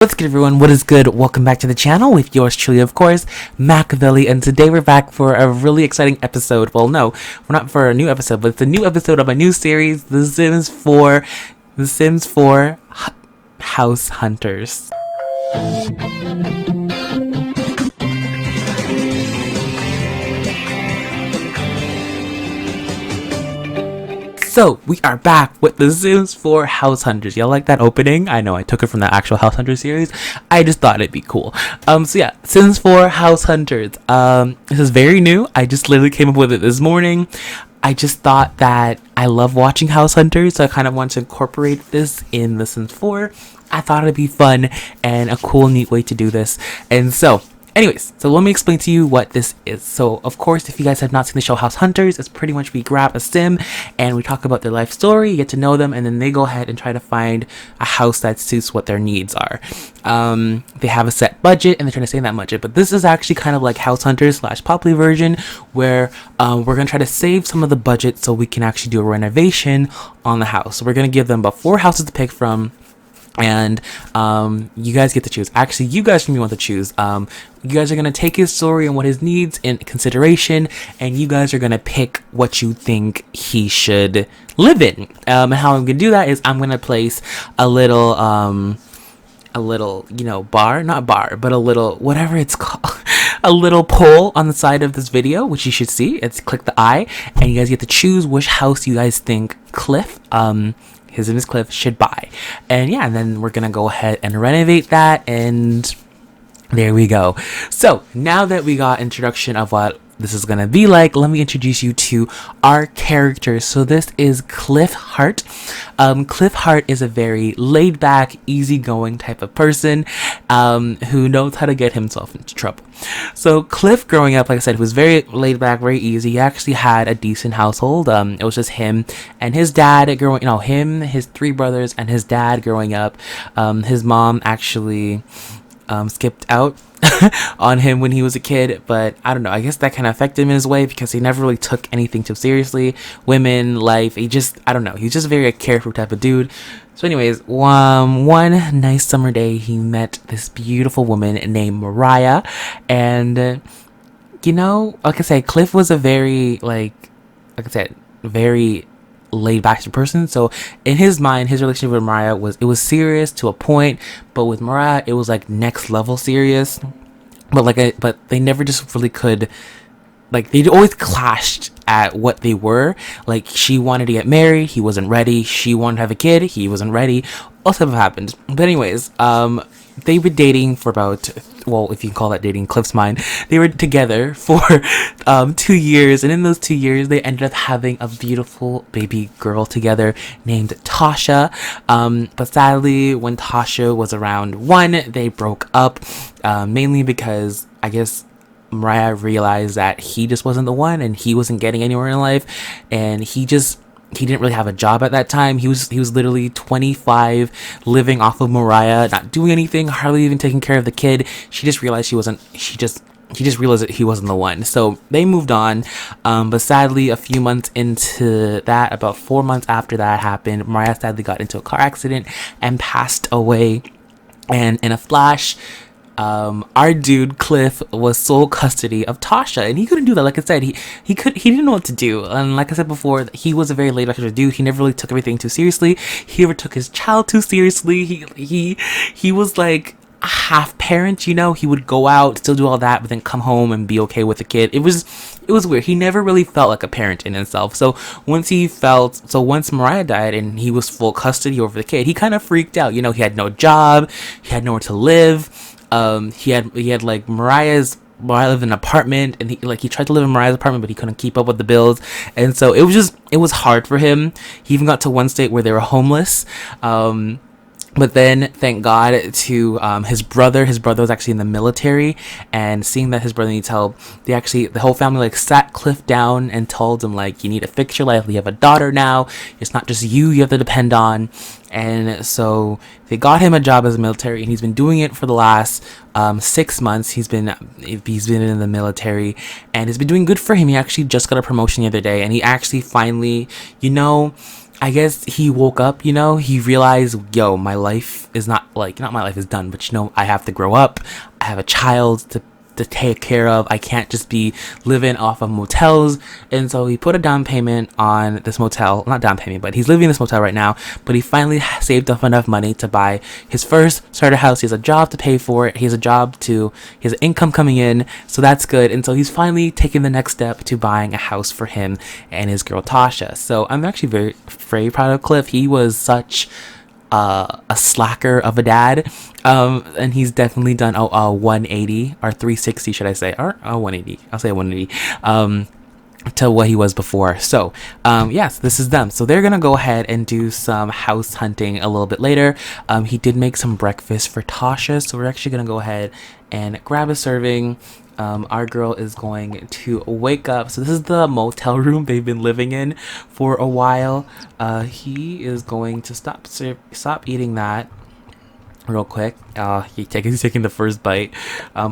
What's good, everyone? What is good? Welcome back to the channel with yours truly, of course, Machiavelli, and today we're back for a really exciting episode. Well, no, we're not for a new episode, but it's a new episode of my new series, The Sims 4 House Hunters. So, we are back with The Sims 4 House Hunters. Y'all like that opening? I know, I took it from the actual House Hunters series. I just thought it'd be cool. So yeah, Sims 4 House Hunters. This is very new. I just literally came up with it this morning. I just thought that I love watching House Hunters, so I kind of want to incorporate this in The Sims 4. I thought it'd be fun and a cool, neat way to do this. And so, anyways, so let me explain to you what this is. So, of course, if you guys have not seen the show House Hunters, it's pretty much we grab a sim and we talk about their life story, you get to know them, and then they go ahead and try to find a house that suits what their needs are. They have a set budget and they're trying to stay in that budget, but this is actually kind of like House Hunters / Poppy version, where we're going to try to save some of the budget so we can actually do a renovation on the house. So we're going to give them about 4 houses to pick from. And you guys get to choose. Actually, you guys from me want to choose. You guys are gonna take his story and what his needs in consideration, and you guys are gonna pick what you think he should live in. And how I'm gonna do that is I'm gonna place a little bar, not bar, but a little, whatever it's called, a little poll on the side of this video, which you should see. It's click the eye, and you guys get to choose which house you guys think Cliff, his name is Cliff, should buy. And yeah, and then we're gonna go ahead and renovate that, and there we go. So now that we got introduction of what this is gonna be like, let me introduce you to our characters. So this is Cliff Hartt. Cliff Hartt is a very laid back, easygoing type of person who knows how to get himself into trouble. So Cliff, growing up, like I said, was very laid back, very easy. He actually had a decent household. It was just him and his dad growing, him, his 3 brothers, and his dad growing up. His mom actually skipped out on him when he was a kid, but I don't know, I guess that kind of affected him in his way because he never really took anything too seriously. Women, life, I don't know, he's just very a carefree type of dude. So anyways, one nice summer day, he met this beautiful woman named Mariah, and like I said, Cliff was a very, very laid back person. So in his mind, his relationship with Mariah was serious to a point, but with Mariah it was like next level serious. But they never just really could, they always clashed at what they were. Like, she wanted to get married, he wasn't ready. She wanted to have a kid, he wasn't ready. All stuff happened. But anyways, they were dating for about, well, if you can call that dating, Cliff's mind, they were together for 2 years, and in those 2 years they ended up having a beautiful baby girl together named Tasha. But sadly, when Tasha was around 1, they broke up, mainly because I guess Mariah realized that he just wasn't the one and he wasn't getting anywhere in life, and he didn't really have a job at that time. He was literally 25, living off of Mariah, not doing anything, hardly even taking care of the kid. She just realized he just realized that he wasn't the one. So they moved on. But sadly, a few months into that, about 4 months after that happened, Mariah sadly got into a car accident and passed away. And in a flash, our dude Cliff was sole custody of Tasha, and he couldn't do that. Like I said, he didn't know what to do. And like I said before, he was a very laid back dude. He never really took everything too seriously. He never took his child too seriously. He was like a half parent, he would go out, still do all that, but then come home and be okay with the kid. It was weird. He never really felt like a parent in himself. So once Mariah died and he was full custody over the kid, he kind of freaked out. He had no job, he had nowhere to live. He had like Mariah lived in an apartment, and he tried to live in Mariah's apartment, but he couldn't keep up with the bills, and so it was hard for him. He even got to one state where they were homeless. But then, thank God to his brother. His brother was actually in the military, and seeing that his brother needs help, the whole family sat Cliff down and told him you need to fix your life. You have a daughter now. It's not just you have to depend on. And so they got him a job as a military, and he's been doing it for the last 6 months. He's been in the military, and it's been doing good for him. He actually just got a promotion the other day, and he actually finally, I guess he woke up, he realized, yo, my life is not my life is done, but I have to grow up. I have a child to take care of. I can't just be living off of motels. And so he put a down payment on this motel. Not down payment, but he's living in this motel right now. But he finally saved up enough money to buy his first starter house. He has a job to pay for it. He has an income coming in. So that's good. And so he's finally taking the next step to buying a house for him and his girl Tasha. So I'm actually very, very proud of Cliff. He was such a slacker of a dad, and he's definitely done a 180 or 360, should I say, or a 180. I'll say 180 to what he was before. So yes, this is them. So they're gonna go ahead and do some house hunting a little bit later. He did make some breakfast for Tasha, so we're actually gonna go ahead and grab a serving. Our girl is going to wake up. So this is the motel room they've been living in for a while. He is going to stop eating that real quick. He's taking the first bite.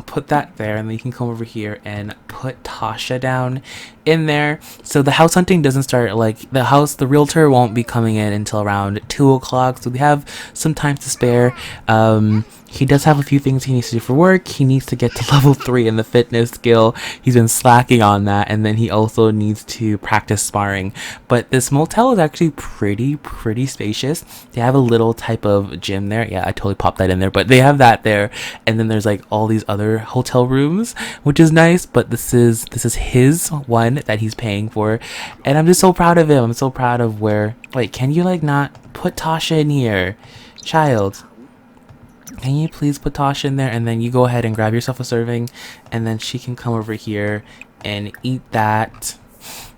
Put that there, and then you can come over here and put Tasha down in there. So the house hunting doesn't start, the realtor won't be coming in until around 2 o'clock. So we have some time to spare. He does have a few things he needs to do for work. He needs to get to level 3 in the fitness skill. He's been slacking on that. And then he also needs to practice sparring. But this motel is actually pretty spacious. They have a little type of gym there. Yeah, I totally popped that in there. But they have that there. And then there's all these other hotel rooms, which is nice. But this is his one that he's paying for. And I'm just so proud of him. I'm so proud of where... Wait, can you not put Tasha in here? Child. Can you please put Tasha in there, and then you go ahead and grab yourself a serving, and then she can come over here and eat that.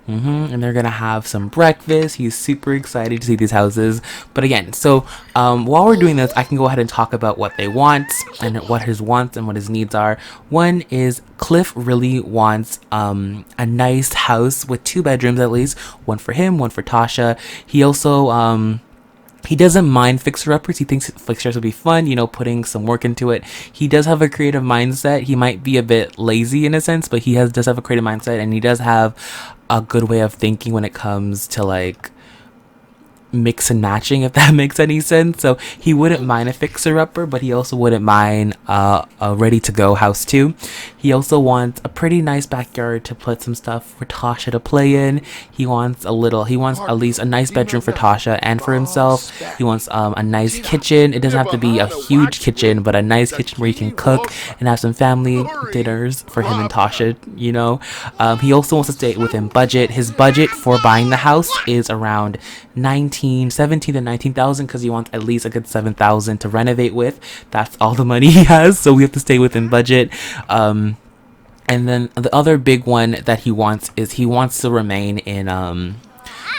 And they're gonna have some breakfast. He's super excited to see these houses. But again, so while we're doing this, I can go ahead and talk about what they want and what his wants and what his needs are. One is Cliff really wants a nice house with 2 bedrooms at least, one for him, one for Tasha. He also he doesn't mind fixer-uppers. He thinks fixers would be fun, putting some work into it. He does have a creative mindset. He might be a bit lazy in a sense, but he does have a creative mindset, and he does have a good way of thinking when it comes to mix and matching, if that makes any sense. So he wouldn't mind a fixer-upper, but he also wouldn't mind a ready-to-go house too. He also wants a pretty nice backyard to put some stuff for Tasha to play in. He wants at least a nice bedroom for Tasha and for himself. He wants a nice kitchen. It doesn't have to be a huge kitchen, but a nice kitchen where he can cook and have some family dinners for him and Tasha, He also wants to stay within budget. His budget for buying the house is around 17 to 19,000, because he wants at least a good 7,000 to renovate with. That's all the money he has, so we have to stay within budget. And then the other big one that he wants is he wants to remain in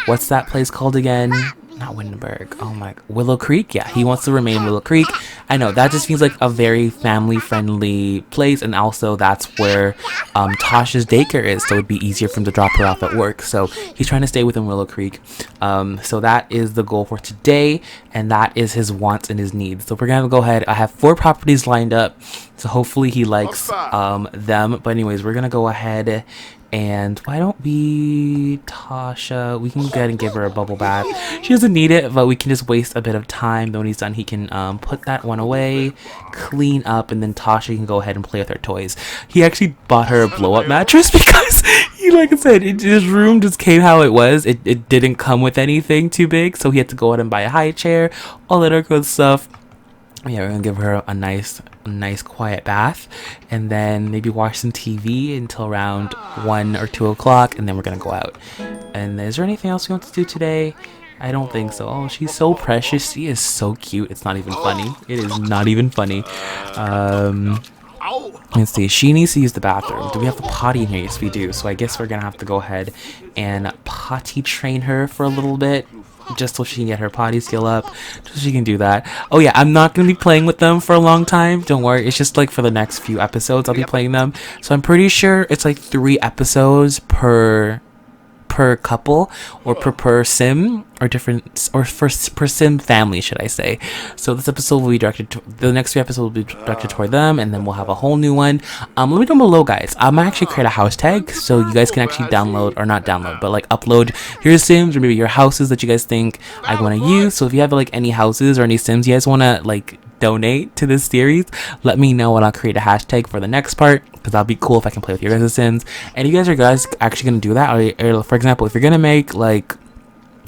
what's that place called again? Not Wittenberg. Oh my, Willow Creek. Yeah, he wants to remain in Willow Creek. I know that just feels like a very family-friendly place, and also that's where Tasha's daycare is, so it'd be easier for him to drop her off at work. So he's trying to stay within Willow Creek. So that is the goal for today, and that is his wants and his needs. So we're gonna go ahead. I have 4 properties lined up, so hopefully he likes them. But anyways, we're gonna go ahead. And why don't we, Tasha, we can go ahead and give her a bubble bath. She doesn't need it, but we can just waste a bit of time. Then when he's done, he can put that one away, clean up, and then Tasha can go ahead and play with her toys. He actually bought her a blow-up mattress because, like I said, his room just came how it was. It didn't come with anything too big, so he had to go ahead and buy a high chair, all that other good stuff. Yeah, we're gonna give her a nice quiet bath, and then maybe watch some TV until around 1 or 2 o'clock, and then we're gonna go out. And is there anything else we want to do today? I don't think so. Oh, she's so precious. She is so cute. It's not even funny. It is not even funny. Let's see. She needs to use the bathroom. Do we have the potty in here? Yes, we do. So I guess we're gonna have to go ahead and potty train her for a little bit, just so she can get her potty skill up, just so she can do that. Oh yeah, I'm not gonna be playing with them for a long time, don't worry. It's just for the next few episodes I'll be playing them. So I'm pretty sure it's 3 episodes per per couple, or per sim, or different, or per sim family, should I say. So this episode will be directed to, the next 3 episodes will be directed toward them, and then we'll have a whole new one. Let me know below, guys. I'm gonna actually create a house tag so you guys can actually download, or not download, but like upload your sims or maybe your houses that you guys think I want to use. So if you have like any houses or any sims you guys want to like donate to this series, let me know and I'll create a hashtag for the next part, because that'll be cool if I can play with your guys' sims. And you guys are actually gonna do that, or for example, if you're gonna make like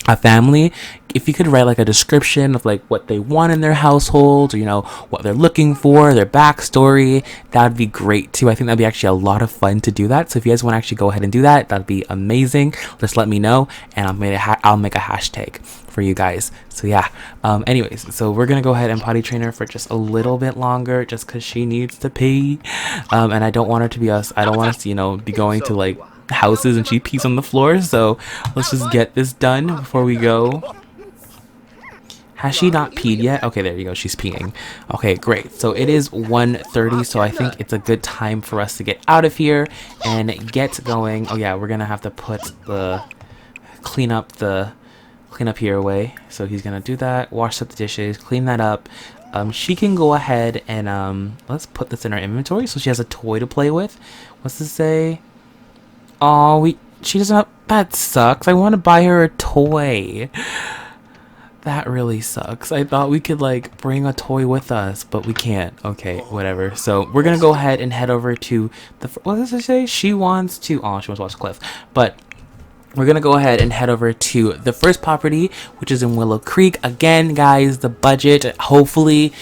a family, if you could write like a description of like what they want in their household, or you know what they're looking for, their backstory, that'd be great too. I think that'd be actually a lot of fun to do that. So if you guys want to actually go ahead and do that, that'd be amazing. Just let me know and I'll make a hashtag for you guys. So yeah, anyways, so we're gonna go ahead and potty train her for just a little bit longer, just because she needs to pee, and I don't want her to be I don't want us to, you know, be going to like houses and she pees on the floor. So let's just get this done before we go. Has she not peed yet? Okay, there you go, she's peeing. Okay, great. So it is 1:30, so I think it's a good time for us to get out of here and get going. Oh yeah, we're gonna have to put the clean up here away. So he's gonna do that, wash up the dishes, clean that up. She can go ahead and let's put this in our inventory so she has a toy to play with. What's this say? Oh, she doesn't have, that sucks. I want to buy her a toy. That really sucks. I thought we could like bring a toy with us, but we can't. Okay, whatever. So we're gonna go ahead and head over to the, what does it say? She wants to watch the cliff. But we're gonna go ahead and head over to the first property, which is in Willow Creek. Again, guys, the budget, hopefully,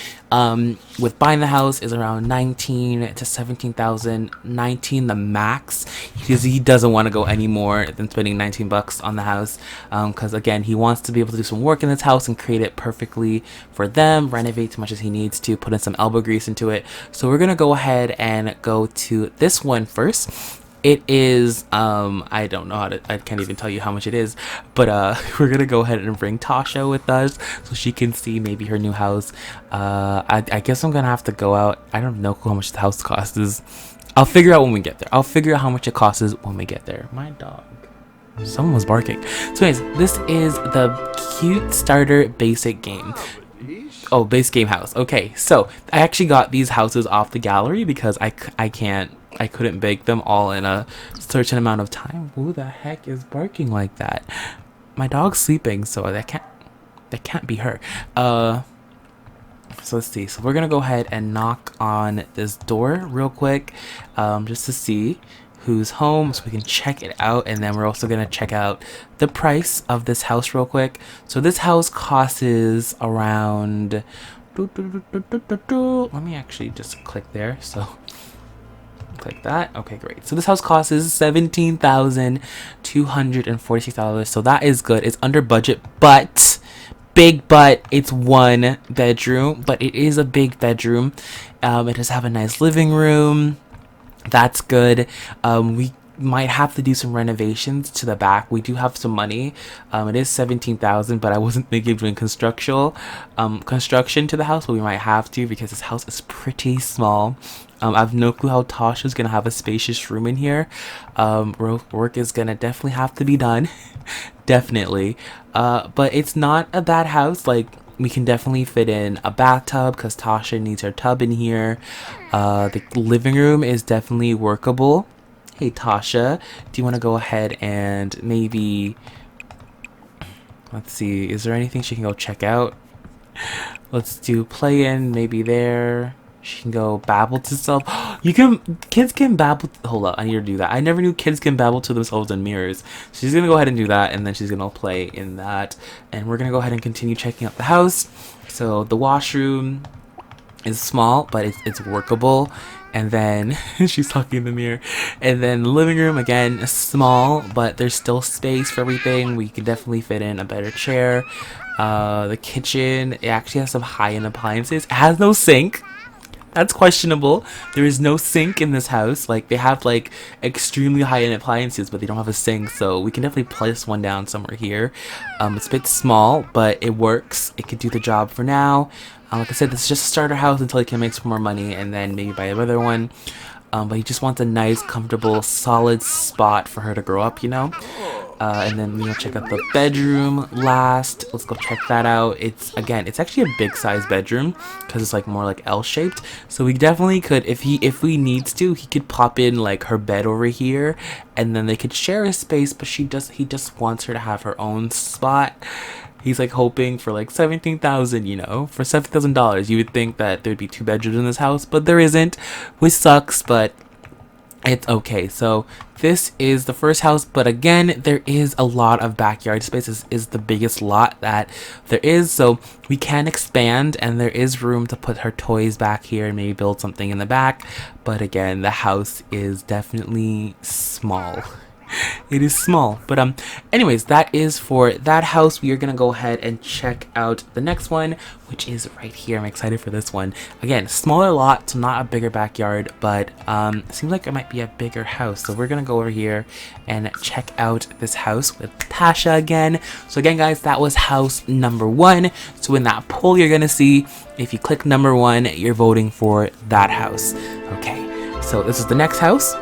with buying the house, is around 19 to 17,000. 19 the max, because he doesn't want to go any more than spending 19 bucks on the house, because again, he wants to be able to do some work in this house and create it perfectly for them, renovate as much as he needs to, put in some elbow grease into it. So we're gonna go ahead and go to this one first. It is, I don't know I can't even tell you how much it is, but we're gonna go ahead and bring Tasha with us so she can see maybe her new house. I guess I'm gonna have to go out. I don't know how much the house costs. I'll figure out when we get there. I'll figure out how much it costs when we get there. My dog. Someone was barking. So anyways, this is the cute starter basic game. Oh, base game house. Okay, so I actually got these houses off the gallery because I couldn't bake them all in a certain amount of time. Who the heck is barking like that? My dog's sleeping, so that can't be her. So let's see. So we're gonna go ahead and knock on this door real quick, just to see who's home, so we can check it out. And then we're also gonna check out the price of this house real quick. So this house costs around, let me actually just click there. So click that. Okay, great. So this house costs $17,246. So that is good. It's under budget, but it's 1 bedroom, but it is a big bedroom. It does have a nice living room. That's good. We might have to do some renovations to the back. We do have some money. It is 17,000, but I wasn't thinking of doing construction to the house, but we might have to, because this house is pretty small. I have no clue how Tasha's gonna have a spacious room in here. Work is gonna definitely have to be done. Definitely. But it's not a bad house. Like, we can definitely fit in a bathtub because Tasha needs her tub in here. The living room is definitely workable. Hey Tasha, do you want to go ahead and maybe, let's see, is there anything she can go check out? Let's do play in, maybe there. She can go babble to self. Kids can babble. Hold up, I need to do that. I never knew kids can babble to themselves in mirrors. So she's gonna go ahead and do that, and then she's gonna play in that. And we're gonna go ahead and continue checking out the house. So the washroom is small, but it's workable. And then she's talking in the mirror. And then the living room, again, small, but there's still space for everything. We can definitely fit in a better chair. The kitchen, it actually has some high-end appliances. It has no sink. That's questionable. There is no sink in this house. Like, they have like extremely high-end appliances, but they don't have a sink, so we can definitely place one down somewhere here. It's a bit small, but it works. It could do the job for now. Like I said, this is just a starter house until he can make some more money and then maybe buy another one. But he just wants a nice, comfortable, solid spot for her to grow up, you know? And then we'll check out the bedroom last. Let's go check that out. It's actually a big size bedroom because it's like more like L-shaped. So we definitely could, if we needs to, he could pop in like her bed over here, and then they could share a space. But he just wants her to have her own spot. He's like hoping for like 17,000, you know, for $7,000. You would think that there'd be 2 bedrooms in this house, but there isn't, which sucks. But it's okay. So this is the first house, but again, there is a lot of backyard space. This is the biggest lot that there is, so we can expand, and there is room to put her toys back here and maybe build something in the back. But again, the house is definitely small. It is small. But anyways, that is for that house. We are gonna go ahead and check out the next one, which is right here. I'm excited for this one. Again, smaller lot, so not a bigger backyard, but seems like it might be a bigger house. So we're gonna go over here and check out this house with Tasha again. So again, guys, that was house number 1. So in that poll, you're gonna see if you click number 1, you're voting for that house. Okay, so this is the next house.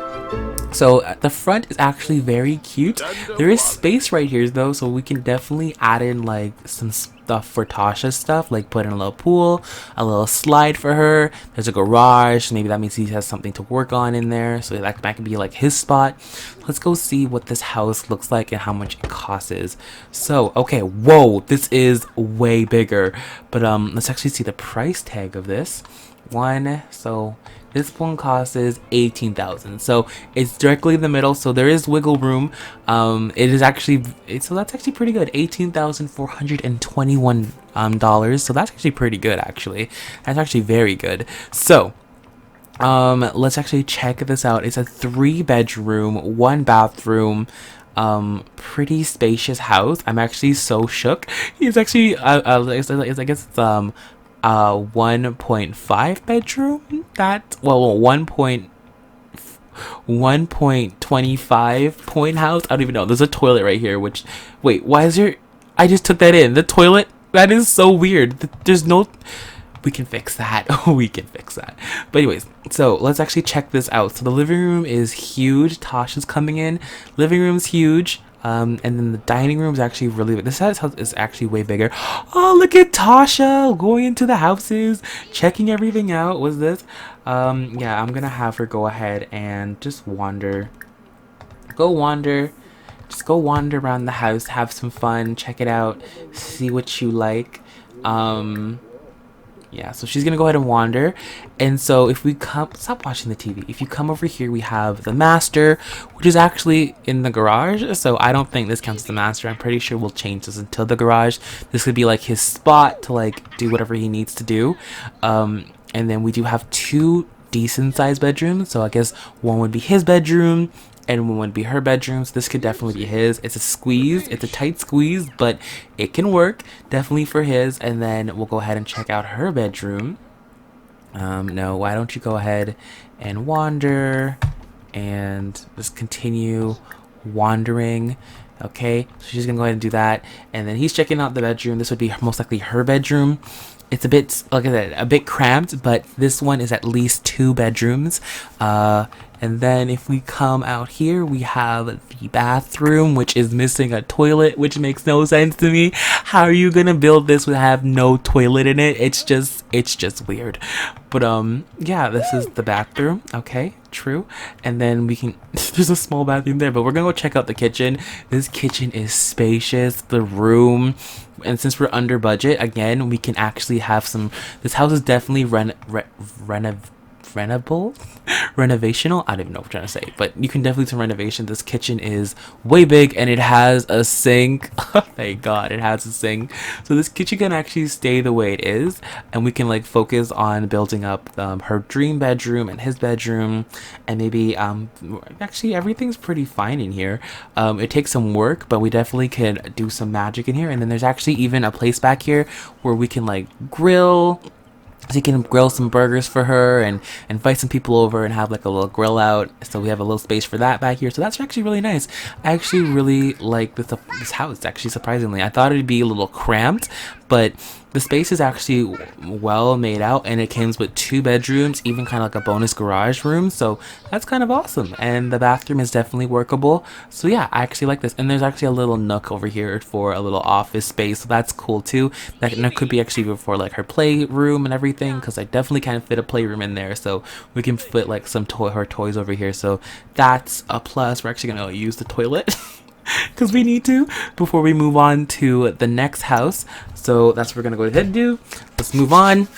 So the front is actually very cute. There is space right here though, so we can definitely add in like some stuff for Tasha's stuff, like put in a little pool, a little slide for her. There's a garage, maybe that means he has something to work on in there, so that can be like his spot. Let's go see what this house looks like and how much it costs. So okay, whoa, this is way bigger, but let's actually see the price tag of this one. So this one costs 18,000, so it's directly in the middle, so there is wiggle room. It is actually, so that's actually pretty good. $18,421 so that's actually pretty good. Actually, that's actually very good. So let's actually check this out. It's a 3-bedroom, 1 bathroom, pretty spacious house. I'm actually so shook. He's actually I guess it's 1.5 bedroom, that, well, 1.25 point house. I don't even know. There's a toilet right here, which, wait, why is there, I just took that in, the toilet, that is so weird. There's no, we can fix that. We can fix that. But anyways, so let's actually check this out. So the living room is huge. Tasha's coming in, living room's huge. And then the dining room is actually really big. This house is actually way bigger. Oh, look at Tasha going into the houses, checking everything out. What's this? Yeah, I'm gonna have her go ahead and just wander. Just go wander around the house, have some fun, check it out, see what you like. Yeah, so she's gonna go ahead and wander. And so if we come, stop watching the TV. If you come over here, we have the master, which is actually in the garage. So I don't think this counts as the master. I'm pretty sure we'll change this until the garage. This could be like his spot to like do whatever he needs to do. And then we do have 2 decent sized bedrooms. So I guess one would be his bedroom and one would be her bedroom. So this could definitely be his. It's a squeeze, it's a tight squeeze, but it can work definitely for his. And then we'll go ahead and check out her bedroom. No, why don't you go ahead and wander and just continue wandering. Okay, so she's gonna go ahead and do that, and then he's checking out the bedroom. This would be most likely her bedroom. It's a bit, like I said, a bit cramped, but this one is at least 2 bedrooms. And then if we come out here, we have the bathroom, which is missing a toilet, which makes no sense to me. How are you gonna build this with have no toilet in it? It's just weird. But yeah, this is the bathroom. Okay, true. And then we can, there's a small bathroom there, but we're gonna go check out the kitchen. This kitchen is spacious. The room, and since we're under budget, again, we can actually have some, this house is definitely renovational. I don't even know what I'm trying to say, but you can definitely do some renovation. This kitchen is way big, and it has a sink. Thank God it has a sink. So this kitchen can actually stay the way it is, and we can like focus on building up her dream bedroom and his bedroom, and maybe actually everything's pretty fine in here. It takes some work, but we definitely can do some magic in here. And then there's actually even a place back here where we can like grill. So you can grill some burgers for her and invite some people over and have like a little grill out. So we have a little space for that back here. So that's actually really nice. I actually really like this house, actually, surprisingly. I thought it'd be a little cramped, but the space is actually well made out, and it comes with 2 bedrooms, even kind of like a bonus garage room. So that's kind of awesome. And the bathroom is definitely workable. So yeah, I actually like this. And there's actually a little nook over here for a little office space. So that's cool too. That nook could be actually for like her playroom and everything, because I definitely can't fit a playroom in there. So we can fit like some her toys over here. So that's a plus. We're actually gonna use the toilet. Because we need to before we move on to the next house. So that's what we're gonna go ahead and do. Let's move on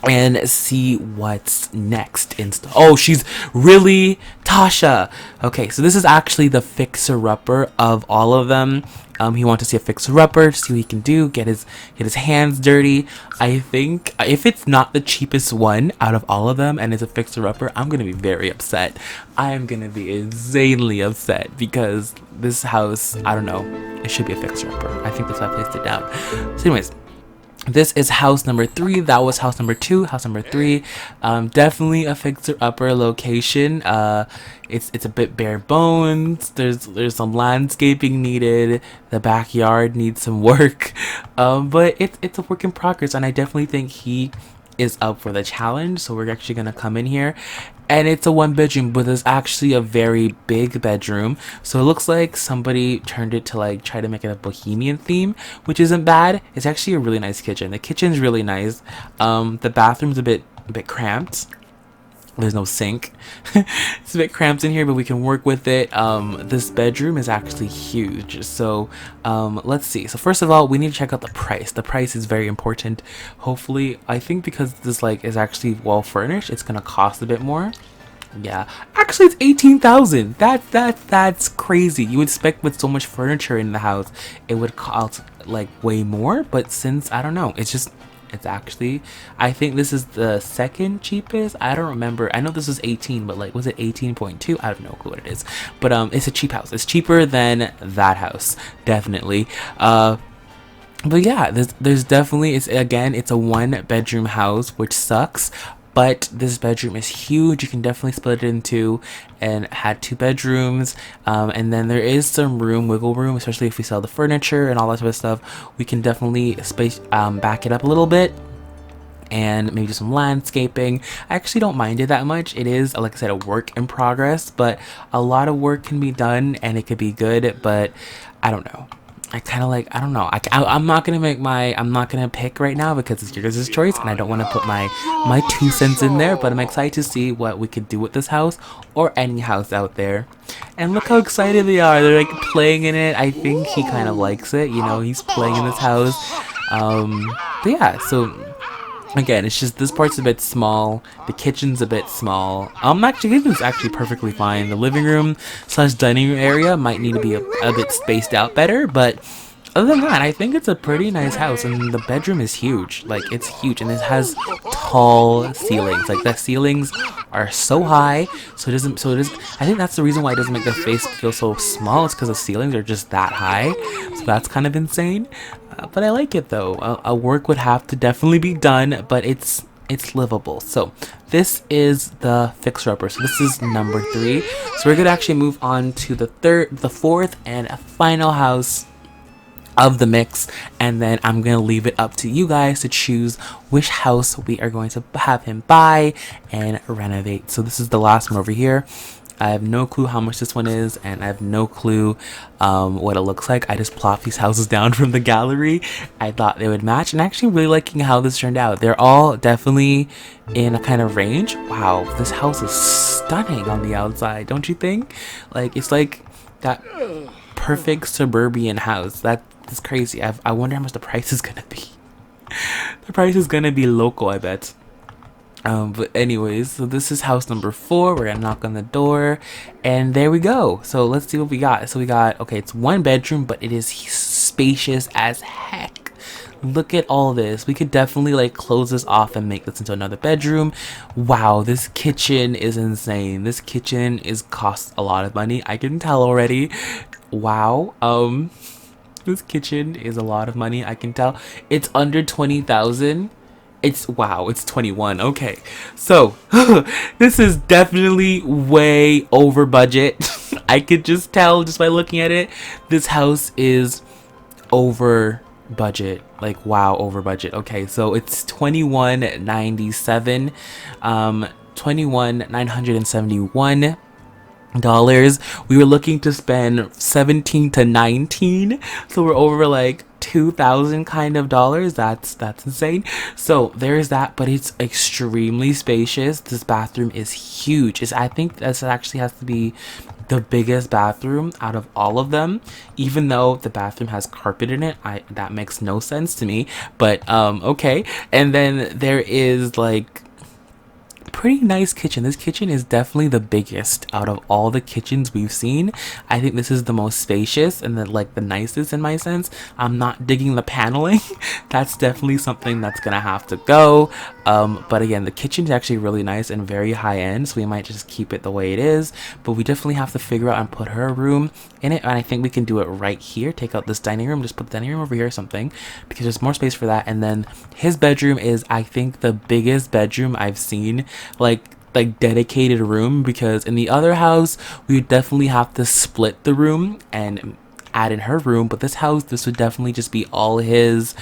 and see what's next. Oh, she's really Tasha. Okay, so this is actually the fixer-upper of all of them. He wants to see a fixer-upper, see what he can do, get his hands dirty. I think if it's not the cheapest one out of all of them and it's a fixer-upper, I'm gonna be very upset. I am gonna be insanely upset because this house, I don't know, it should be a fixer-upper. I think that's why I placed it down. So anyways, this is house number 3. That was house number 2. House number 3, definitely a fixer-upper location. It's a bit bare bones. There's some landscaping needed. The backyard needs some work, but it's a work in progress, and I definitely think he is up for the challenge. So we're actually gonna come in here, and it's a 1 bedroom, but it's actually a very big bedroom. So it looks like somebody turned it to like try to make it a bohemian theme, which isn't bad. It's actually a really nice kitchen. The kitchen's really nice. The bathroom's a bit cramped. There's no sink. It's a bit cramped in here, but we can work with it. This bedroom is actually huge. So let's see. So first of all, we need to check out the price. The price is very important. Hopefully, I think because this like is actually well furnished, it's gonna cost a bit more. Yeah, actually it's 18,000. That's crazy. You would expect with so much furniture in the house, it would cost like way more. But since I don't know, it's actually, I think this is the second cheapest. I don't remember. I know this is 18, but like, was it 18.2? I have no clue what it is. But it's a cheap house. It's cheaper than that house, definitely. But yeah, there's definitely, it's a 1-bedroom house, which sucks. But this bedroom is huge. You can definitely split it in 2 and had 2 bedrooms. And then there is some wiggle room, especially if we sell the furniture and all that sort of stuff. We can definitely back it up a little bit and maybe do some landscaping. I actually don't mind it that much. It is, like I said, a work in progress, but a lot of work can be done and it could be good, but I don't know. I kind of like, I don't know. I'm not gonna pick right now because it's your guys' choice, and I don't want to put my 2 cents in there. But I'm excited to see what we could do with this house or any house out there. And look how excited they are. They're like playing in it. I think he kind of likes it. You know, he's playing in this house. But yeah, so again, it's just this part's a bit small. The kitchen's a bit small. Actually, the kitchen's actually perfectly fine. The living room / dining room area might need to be a bit spaced out better, but other than that, I think it's a pretty nice house, and the bedroom is huge. Like, it's huge, and it has tall ceilings. Like, the ceilings are so high, so it doesn't. I think that's the reason why it doesn't make the face feel so small. It's because the ceilings are just that high. So that's kind of insane. But I like it though. A work would have to definitely be done, but it's livable. So this is the fixer-upper. So this is number 3. So we're gonna actually move on to the 4th and final house of the mix, and then I'm gonna leave it up to you guys to choose which house we are going to have him buy and renovate. So this is the last one over here. I have no clue how much this one is, and I have no clue what it looks like. I just plopped these houses down from the gallery. I thought they would match, and actually really liking how this turned out. They're all definitely in a kind of range. Wow, this house is stunning on the outside, don't you think? Like, it's like that perfect suburban house. That's crazy. I wonder how much the price is gonna be. The price is gonna be local, I bet. But anyways, so this is house number 4. We're gonna knock on the door, and there we go. So let's see what we got. So we got, okay, it's 1 bedroom, but it is spacious as heck. Look at all this. We could definitely like close this off and make this into another bedroom. Wow, this kitchen is insane. This kitchen costs a lot of money. I can tell already. Wow. This kitchen is a lot of money. I can tell. It's under 20,000. It's 21. Okay, so this is definitely way over budget. I could just tell just by looking at it. This house is over budget, like wow, over budget. Okay, so it's 2197, 21,971 dollars. We were looking to spend 17 to 19, so we're over like 2,000 kind of dollars. That's insane. So there's that, but it's extremely spacious. This bathroom is huge. I think this actually has to be the biggest bathroom out of all of them, even though the bathroom has carpet in it. That makes no sense to me, but okay. And then there is like pretty nice kitchen. This kitchen is definitely the biggest out of all the kitchens we've seen. I think this is the most spacious and the nicest in my sense. I'm not digging the paneling. That's definitely something that's gonna have to go. But again, the kitchen is actually really nice and very high end, so we might just keep it the way it is. But we definitely have to figure out and put her room in it, and I think we can do it right here. Take out this dining room, just put the dining room over here or something, because there's more space for that. And then his bedroom is, I think, the biggest bedroom I've seen, like dedicated room, because in the other house we would definitely have to split the room and add in her room, but this house, this would definitely just be all his.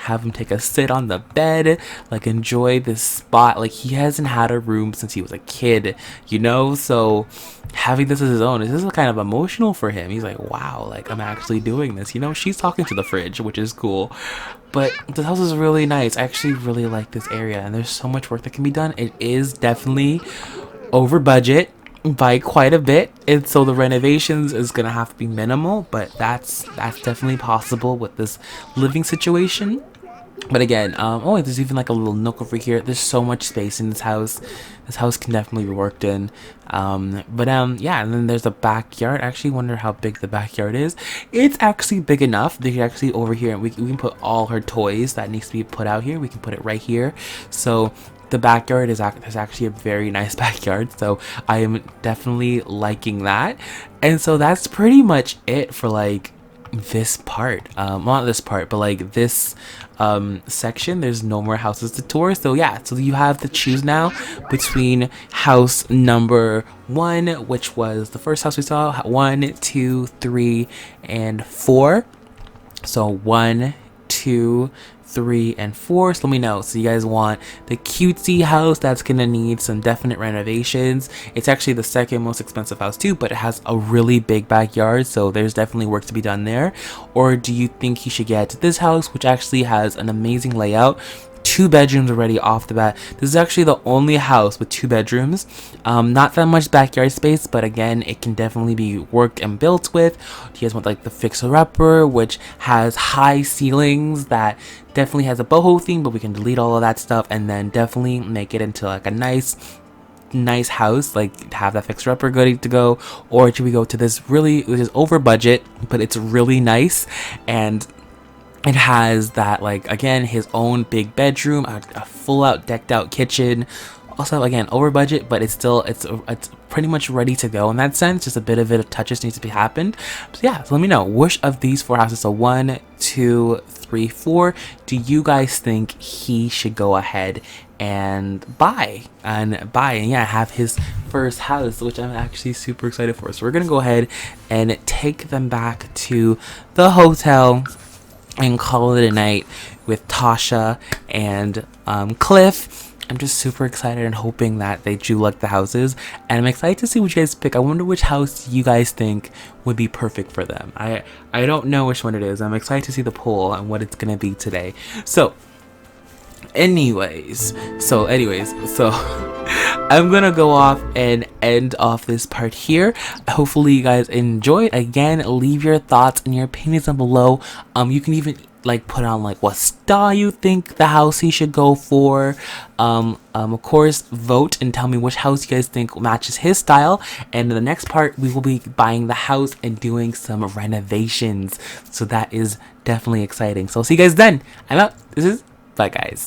Have him take a sit on the bed, like enjoy this spot. Like, he hasn't had a room since he was a kid, you know, so having this as his own, this is kind of emotional for him. He's like, wow, like I'm actually doing this, you know. She's talking to the fridge, which is cool. But this house is really nice. I actually really like this area, and there's so much work that can be done. It is definitely over budget by quite a bit, and so the renovations is gonna have to be minimal, but that's definitely possible with this living situation. But again, oh, there's even like a little nook over here. There's so much space in this house. This house can definitely be worked in. Yeah, and then there's a backyard. I actually wonder how big the backyard is. It's actually big enough. They can actually over here, and we can put all her toys that needs to be put out here. We can put it right here. So the backyard is actually a very nice backyard, so I am definitely liking that. And so that's pretty much it for like this part, well, not this part, but like this section. There's no more houses to tour, so yeah, so you have to choose now between house number 1, which was the first house we saw, 1, 2, 3, and 4. So 1, 2, 3, and 4. So let me know. So you guys want the cutesy house that's gonna need some definite renovations. It's actually the second most expensive house too, but it has a really big backyard, so there's definitely work to be done there. Or do you think he should get this house, which actually has an amazing layout, 2 bedrooms already off the bat? This is actually the only house with 2 bedrooms. Not that much backyard space, but again, it can definitely be worked and built with. Do you guys want like the fixer-upper, which has high ceilings, that definitely has a boho theme, but we can delete all of that stuff and then definitely make it into like a nice house, like have that fixer-upper ready to go? Or should we go to this which is over budget, but it's really nice, and it has that, like, again, his own big bedroom, a full out decked out kitchen. Also, again, over budget, but it's pretty much ready to go in that sense. Just a bit of touches needs to be happened. So yeah, so let me know which of these 4 houses, so 1, 2, 3, 4, do you guys think he should go ahead and buy and yeah, have his first house, which I'm actually super excited for. So we're gonna go ahead and take them back to the hotel and call it a night with Tasha and Cliff. I'm just super excited and hoping that they do like the houses, and I'm excited to see what you guys pick. I wonder which house you guys think would be perfect for them. I don't know which one it is. I'm excited to see the poll and what it's gonna be today. So anyways, I'm gonna go off and end off this part here. Hopefully you guys enjoyed. Again, leave your thoughts and your opinions down below. You can even like put on like what style you think the house he should go for. Of course, vote and tell me which house you guys think matches his style. And in the next part, we will be buying the house and doing some renovations, so that is definitely exciting. So I'll see you guys then. I'm out. Bye guys.